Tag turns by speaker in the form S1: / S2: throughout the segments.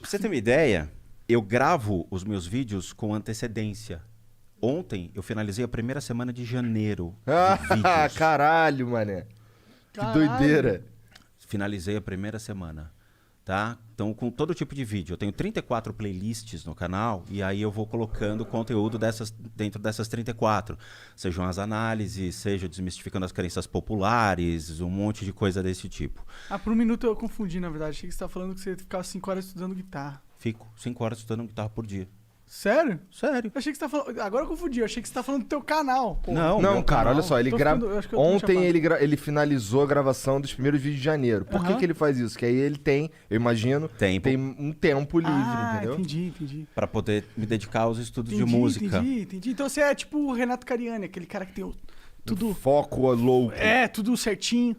S1: Pra você ter uma ideia, eu gravo os meus vídeos com antecedência. Ontem eu finalizei a primeira semana de janeiro de vídeos.
S2: Caralho, mané. Que doideira.
S1: Finalizei a primeira semana, tá? Então, com todo tipo de vídeo. Eu tenho 34 playlists no canal e aí eu vou colocando conteúdo dentro dessas 34. Sejam as análises, seja desmistificando as crenças populares, um monte de coisa desse tipo.
S3: Por um minuto eu confundi, na verdade. Achei que você estava falando que você ficava 5 horas estudando guitarra.
S1: Fico 5 horas estudando guitarra por dia.
S3: Sério?
S1: Sério.
S3: Eu achei que você tava falando... Agora eu confundi. Eu achei que você tava falando do teu canal. Pô.
S1: Não,
S2: Não, cara, olha só. Ele Ontem
S3: ele...
S2: ele finalizou a gravação dos primeiros vídeos de janeiro. Por que ele faz isso? Que aí ele tem, eu imagino, tem um tempo livre, entendeu?
S3: Entendi.
S1: Pra poder me dedicar aos estudos de música.
S3: Entendi. Então você é tipo o Renato Cariani, aquele cara que tem tudo...
S2: Foco louco.
S3: Tudo certinho.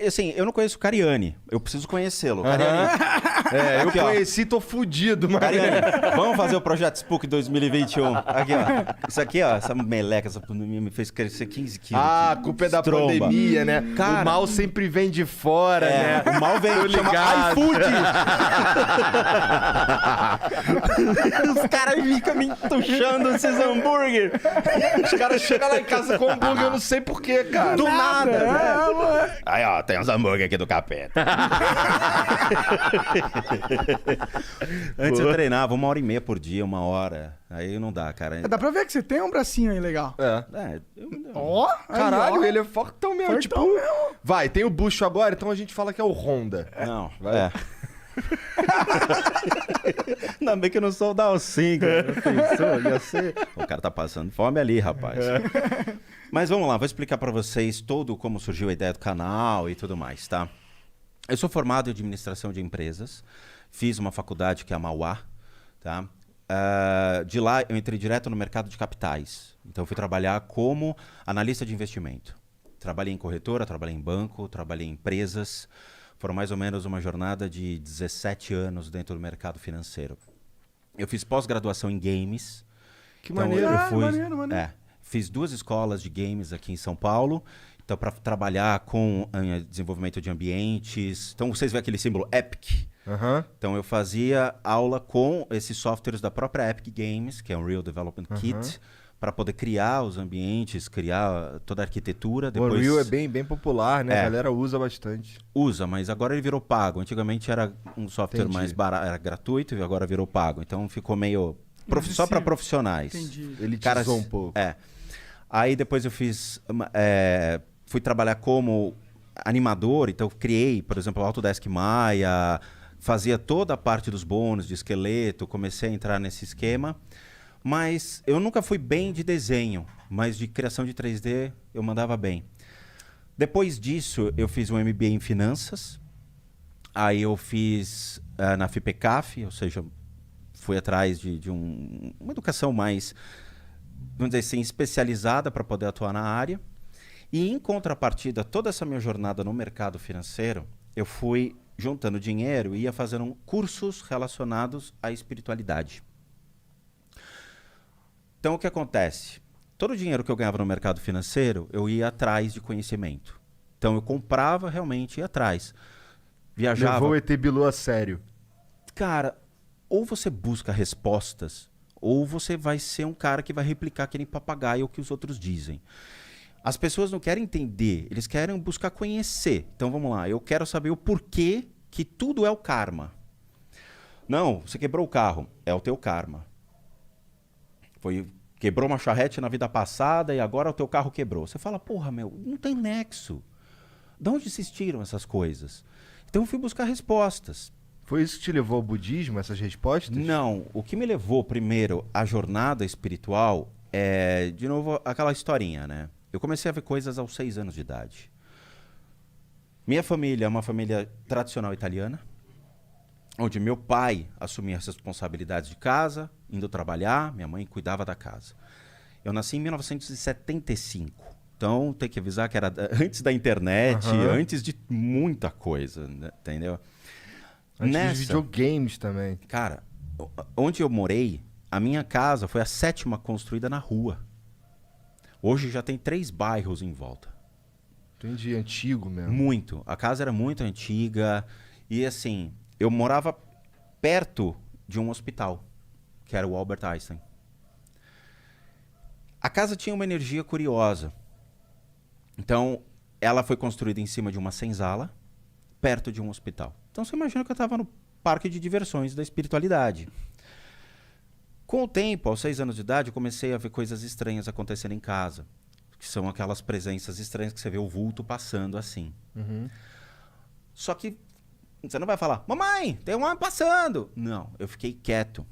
S1: Assim, eu não conheço o Cariani. Eu preciso conhecê-lo. Cariani.
S2: Eu conheci, tô fudido, mano.
S1: Cariani, vamos fazer o Projeto Spook 2021. Aqui, ó. Isso aqui, ó. Essa meleca, essa pandemia me fez crescer 15 quilos.
S2: A culpa é da pandemia, né?
S1: Cara,
S2: o mal sempre vem de fora, né?
S1: O mal vem
S2: ligado.
S1: iFood. Os caras ficam me entuchando esses hambúrguer.
S2: Os caras chegam lá em casa com hambúrguer, eu não sei porquê, cara.
S1: Do nada. Aí, ó, tem uns hambúrguer aqui do capeta. Antes eu treinava 1h30 por dia, 1 hora. Aí não dá, cara.
S3: Dá pra ver que você tem um bracinho aí legal.
S2: Caralho, ele é fortão mesmo.
S3: Fortão mesmo.
S2: Vai, tem o bucho agora, então a gente fala que é o Honda.
S1: Não,
S2: vai.
S1: Ainda bem que eu não sou o Dalcin, cara. Pensou, ia ser... O cara tá passando fome ali, rapaz. Mas vamos lá, vou explicar pra vocês todo como surgiu a ideia do canal e tudo mais, tá? Eu sou formado em administração de empresas, fiz uma faculdade que é a Mauá, tá? De lá eu entrei direto no mercado de capitais. Então eu fui trabalhar como analista de investimento. Trabalhei em corretora, trabalhei em banco, trabalhei em empresas. Foram mais ou menos uma jornada de 17 anos dentro do mercado financeiro. Eu fiz pós-graduação em games.
S2: Que maneiro.
S3: Maneiro.
S1: Fiz 2 escolas de games aqui em São Paulo. Então, para trabalhar com desenvolvimento de ambientes. Então, vocês veem aquele símbolo Epic. Então, eu fazia aula com esses softwares da própria Epic Games, que é um Unreal Development Kit, para poder criar os ambientes, criar toda a arquitetura. Depois...
S2: O Unreal é bem popular, né? A galera usa bastante.
S1: Usa, mas agora ele virou pago. Antigamente era um software mais barato, era gratuito e agora virou pago. Então, ficou meio... só para profissionais.
S3: Entendi.
S2: Ele tizou um pouco.
S1: Aí, depois eu fiz... fui trabalhar como animador, então eu criei, por exemplo, o Autodesk Maya, fazia toda a parte dos bônus de esqueleto, comecei a entrar nesse esquema, mas eu nunca fui bem de desenho, mas de criação de 3D eu mandava bem. Depois disso, eu fiz um MBA em finanças, aí eu fiz na FIPECAF, ou seja, fui atrás de uma educação mais, vamos dizer assim, especializada para poder atuar na área. E, em contrapartida, toda essa minha jornada no mercado financeiro, eu fui juntando dinheiro e ia fazendo cursos relacionados à espiritualidade. Então, o que acontece? Todo o dinheiro que eu ganhava no mercado financeiro, eu ia atrás de conhecimento. Então, eu comprava realmente e ia atrás. Viajava...
S2: Levou o ET Bilu a sério.
S1: Cara, ou você busca respostas, ou você vai ser um cara que vai replicar aquele papagaio o que os outros dizem. As pessoas não querem entender, eles querem buscar conhecer. Então vamos lá, eu quero saber o porquê que tudo é o karma. Não, você quebrou o carro, é o teu karma. Quebrou uma charrete na vida passada e agora o teu carro quebrou. Você fala, porra, meu, não tem nexo. De onde se tiram essas coisas? Então eu fui buscar respostas.
S2: Foi isso que te levou ao budismo, essas respostas?
S1: Não, o que me levou primeiro à jornada espiritual é, de novo, aquela historinha, né? Eu comecei a ver coisas aos 6 anos de idade. Minha família é uma família tradicional italiana, onde meu pai assumia as responsabilidades de casa, indo trabalhar, minha mãe cuidava da casa. Eu nasci em 1975, então tem que avisar que era antes da internet, antes de muita coisa, né? Entendeu?
S2: Antes dos videogames também.
S1: Cara, onde eu morei, a minha casa foi a 7ª construída na rua. Hoje já tem 3 bairros em volta.
S2: Entendi, antigo mesmo.
S1: Muito. A casa era muito antiga. E assim, eu morava perto de um hospital, que era o Albert Einstein. A casa tinha uma energia curiosa. Então, ela foi construída em cima de uma senzala, perto de um hospital. Então, você imagina que eu estava no parque de diversões da espiritualidade. Com o tempo, aos 6 anos de idade, eu comecei a ver coisas estranhas acontecendo em casa. Que são aquelas presenças estranhas que você vê o vulto passando assim. Só que você não vai falar, mamãe, tem um homem passando. Não, eu fiquei quieto.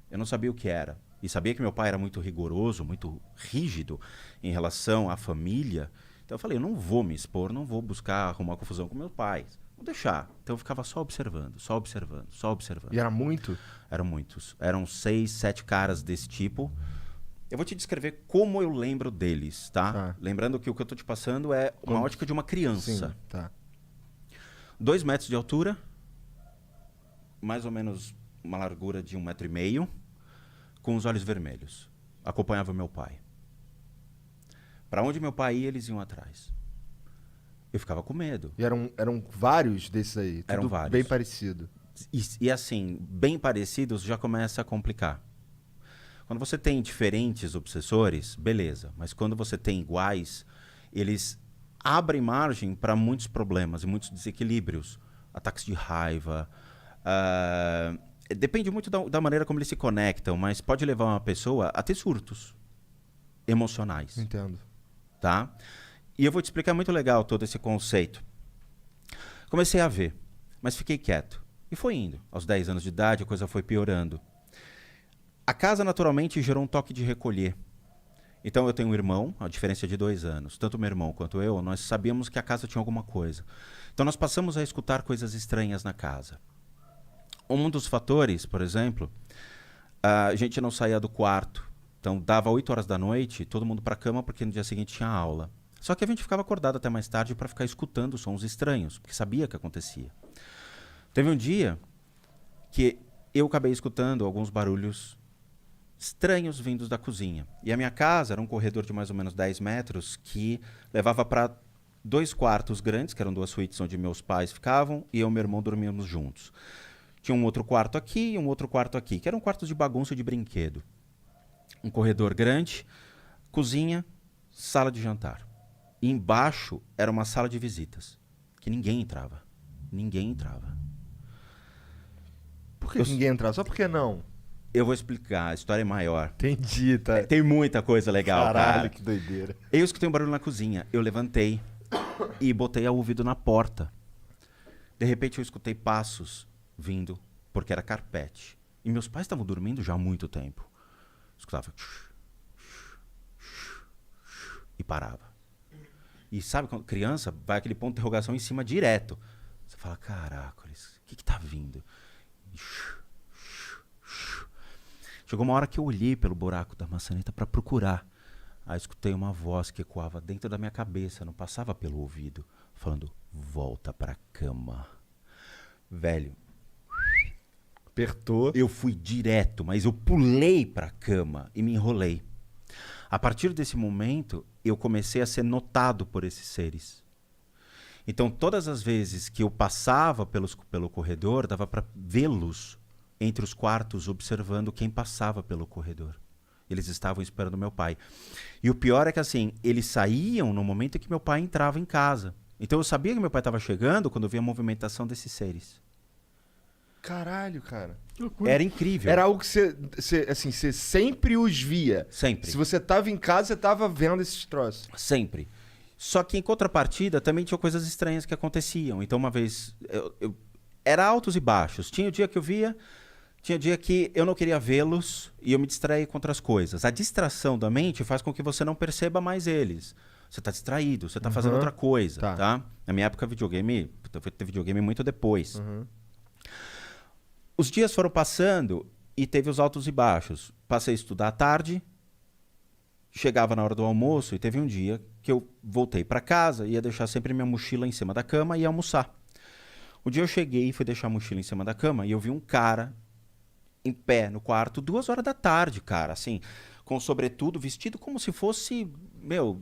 S1: Eu não sabia o que era. E sabia que meu pai era muito rigoroso, muito rígido em relação à família. Então eu falei, eu não vou me expor, não vou buscar arrumar confusão com meu pai. Vou deixar. Então eu ficava só observando, só observando, só observando.
S2: E era muito?
S1: Eram muitos. Eram 6, 7 caras desse tipo. Eu vou te descrever como eu lembro deles, tá? Lembrando que o que eu tô te passando é uma ótica de uma criança.
S2: Sim, tá.
S1: 2 metros de altura, mais ou menos uma largura de 1,5 metro, com os olhos vermelhos. Acompanhava meu pai. Para onde meu pai ia, eles iam atrás. Eu ficava com medo.
S2: E eram vários desses aí?
S1: Eram
S2: tudo
S1: vários.
S2: bem parecido?
S1: E assim, bem parecidos já começa a complicar. Quando você tem diferentes obsessores, beleza. Mas quando você tem iguais, eles abrem margem para muitos problemas e muitos desequilíbrios. Ataques de raiva. Depende muito da maneira como eles se conectam, mas pode levar uma pessoa a ter surtos emocionais.
S2: Entendo.
S1: Tá? E eu vou te explicar muito legal todo esse conceito. Comecei a ver, mas fiquei quieto. E foi indo. Aos 10 anos de idade, a coisa foi piorando. A casa, naturalmente, gerou um toque de recolher. Então, eu tenho um irmão, a diferença é de 2 anos. Tanto meu irmão quanto eu, nós sabíamos que a casa tinha alguma coisa. Então, nós passamos a escutar coisas estranhas na casa. Um dos fatores, por exemplo, a gente não saía do quarto. Então, dava 8 horas da noite, todo mundo para a cama, porque no dia seguinte tinha aula. Só que a gente ficava acordado até mais tarde para ficar escutando sons estranhos, porque sabia que acontecia. Teve um dia que eu acabei escutando alguns barulhos estranhos vindos da cozinha. E a minha casa era um corredor de mais ou menos 10 metros que levava para 2 quartos grandes, que eram 2 suítes onde meus pais ficavam, e eu e meu irmão dormíamos juntos. Tinha um outro quarto aqui e um outro quarto aqui, que eram quartos de bagunça e de brinquedo. Um corredor grande, cozinha, sala de jantar. E embaixo era uma sala de visitas, que ninguém entrava. Ninguém entrava.
S2: Por que ninguém entrava? Só por que não?
S1: Eu vou explicar, a história é maior.
S2: Entendi, tá.
S1: Tem muita coisa legal,
S2: Caralho,
S1: cara.
S2: que doideira.
S1: Eu escutei um barulho na cozinha, eu levantei e botei o ouvido na porta. De repente eu escutei passos vindo, porque era carpete. E meus pais estavam dormindo já há muito tempo. Escutava e parava. E sabe, quando criança, vai aquele ponto de interrogação em cima direto. Você fala, caracoles, o que tá vindo? Chegou uma hora que eu olhei pelo buraco da maçaneta para procurar. Aí escutei uma voz que ecoava dentro da minha cabeça, não passava pelo ouvido, falando, volta pra cama. Velho.
S2: Apertou.
S1: Eu fui direto, mas eu pulei pra cama e me enrolei. A partir desse momento, eu comecei a ser notado por esses seres. Então, todas as vezes que eu passava pelo corredor, dava para vê-los entre os quartos, observando quem passava pelo corredor. Eles estavam esperando meu pai. E o pior é que, assim, eles saíam no momento em que meu pai entrava em casa. Então, eu sabia que meu pai estava chegando quando eu via a movimentação desses seres.
S2: Caralho, cara.
S1: Era incrível.
S2: Era algo que você sempre os via.
S1: Sempre.
S2: Se você tava em casa, você tava vendo esses troços.
S1: Sempre. Só que em contrapartida também tinha coisas estranhas que aconteciam. Então uma vez, era altos e baixos. Tinha o dia que eu via, tinha dia que eu não queria vê-los e eu me distraía com outras coisas. A distração da mente faz com que você não perceba mais eles. Você está distraído, você está fazendo outra coisa, tá? Na minha época, videogame, eu fui ter videogame muito depois. Os dias foram passando e teve os altos e baixos. Passei a estudar à tarde, chegava na hora do almoço e teve um dia que eu voltei para casa, ia deixar sempre minha mochila em cima da cama e ia almoçar. Um dia eu cheguei e fui deixar a mochila em cima da cama e eu vi um cara em pé no quarto, 2 horas da tarde, cara, assim, com sobretudo, vestido como se fosse,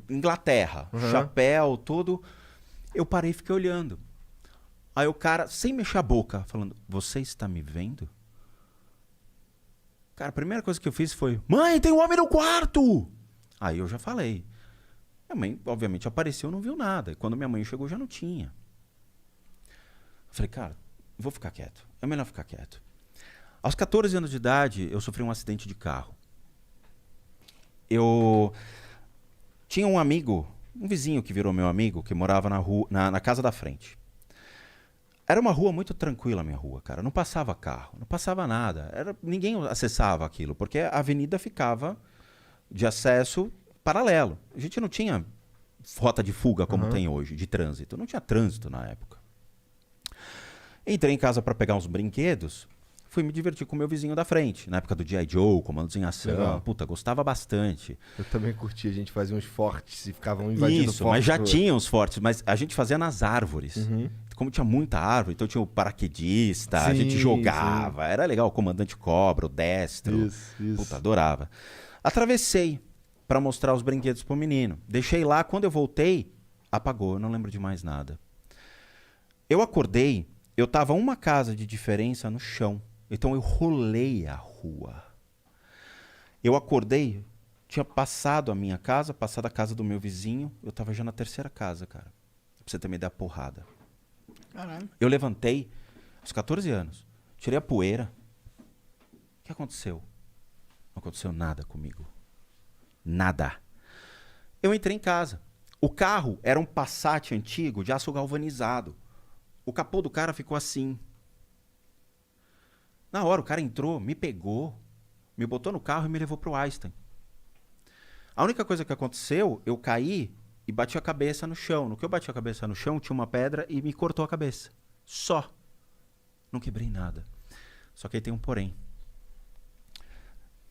S1: Inglaterra, chapéu, tudo. Eu parei e fiquei olhando. Aí o cara, sem mexer a boca, falando, você está me vendo? Cara, a primeira coisa que eu fiz foi: mãe, tem um homem no quarto! Aí eu já falei. Minha mãe, obviamente, apareceu e não viu nada. E quando minha mãe chegou, já não tinha. Eu falei, cara, vou ficar quieto. É melhor ficar quieto. Aos 14 anos de idade, eu sofri um acidente de carro. Eu tinha um amigo, um vizinho que virou meu amigo, que morava na casa da frente. Era uma rua muito tranquila, a minha rua, cara. Não passava carro, não passava nada. Ninguém acessava aquilo, porque a avenida ficava de acesso paralelo. A gente não tinha rota de fuga como tem hoje, de trânsito. Não tinha trânsito na época. Entrei em casa para pegar uns brinquedos, fui me divertir com o meu vizinho da frente. Na época do G.I. Joe, Comandos em Ação. Legal. Puta, gostava bastante.
S2: Eu também curtia, a gente fazia uns fortes e ficavam invadindo
S1: Isso, mas já tinha uns fortes, mas a gente fazia nas árvores. Como tinha muita árvore, então tinha o paraquedista, a gente jogava. Era legal, o comandante cobra, o destro.
S2: Isso.
S1: Puta, adorava. Atravessei para mostrar os brinquedos pro menino. Deixei lá, quando eu voltei, apagou, eu não lembro de mais nada. Eu acordei, eu tava uma casa de diferença no chão. Então eu rolei a rua. Eu acordei, tinha passado a minha casa, passado a casa do meu vizinho, eu tava já na terceira casa, cara. Pra você ter uma ideia, porrada.
S3: Caralho.
S1: Eu levantei, aos 14 anos, tirei a poeira. O que aconteceu? Não aconteceu nada comigo. Nada. Eu entrei em casa. O carro era um Passat antigo de aço galvanizado. O capô do cara ficou assim. Na hora, o cara entrou, me pegou, me botou no carro e me levou pro Einstein. A única coisa que aconteceu, eu caí e bati a cabeça no chão. No que eu bati a cabeça no chão, tinha uma pedra e me cortou a cabeça. Só. Não quebrei nada. Só que aí tem um porém.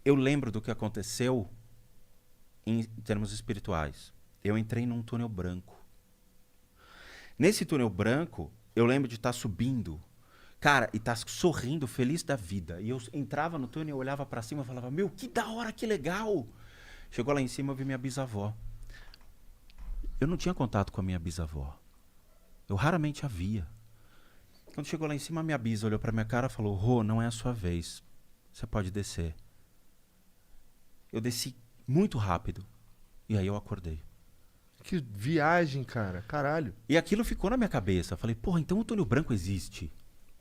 S1: Eu lembro do que aconteceu em termos espirituais. Eu entrei num túnel branco. Nesse túnel branco, eu lembro de estar subindo. Cara, e tá sorrindo, feliz da vida. E eu entrava no túnel, eu olhava pra cima e falava, meu, que da hora, que legal. Chegou lá em cima, eu vi minha bisavó. Eu não tinha contato com a minha bisavó. Eu raramente a via. Quando chegou lá em cima, a minha bisa olhou pra minha cara e falou, Rô, não é a sua vez. Você pode descer. Eu desci muito rápido. E aí eu acordei.
S2: Que viagem, cara. Caralho.
S1: E aquilo ficou na minha cabeça. Eu falei, porra, então o túnel branco existe.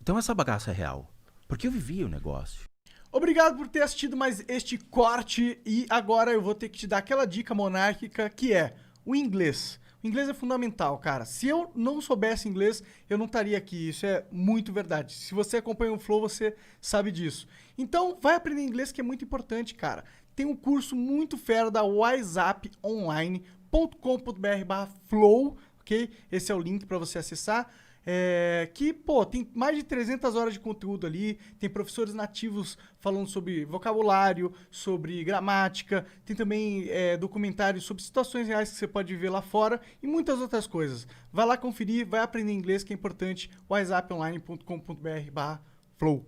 S1: Então essa bagaça é real. Porque eu vivia o negócio.
S3: Obrigado por ter assistido mais este corte. E agora eu vou ter que te dar aquela dica monárquica que é o inglês. O inglês é fundamental, cara. Se eu não soubesse inglês, eu não estaria aqui. Isso é muito verdade. Se você acompanha o Flow, você sabe disso. Então, vai aprender inglês, que é muito importante, cara. Tem um curso muito fera da wiseuponline.com.br/flow, ok? Esse é o link para você acessar. Que, pô, tem mais de 300 horas de conteúdo ali, tem professores nativos falando sobre vocabulário, sobre gramática, tem também documentários sobre situações reais que você pode ver lá fora e muitas outras coisas. Vai lá conferir, vai aprender inglês, que é importante, wiseuponline.com.br/flow.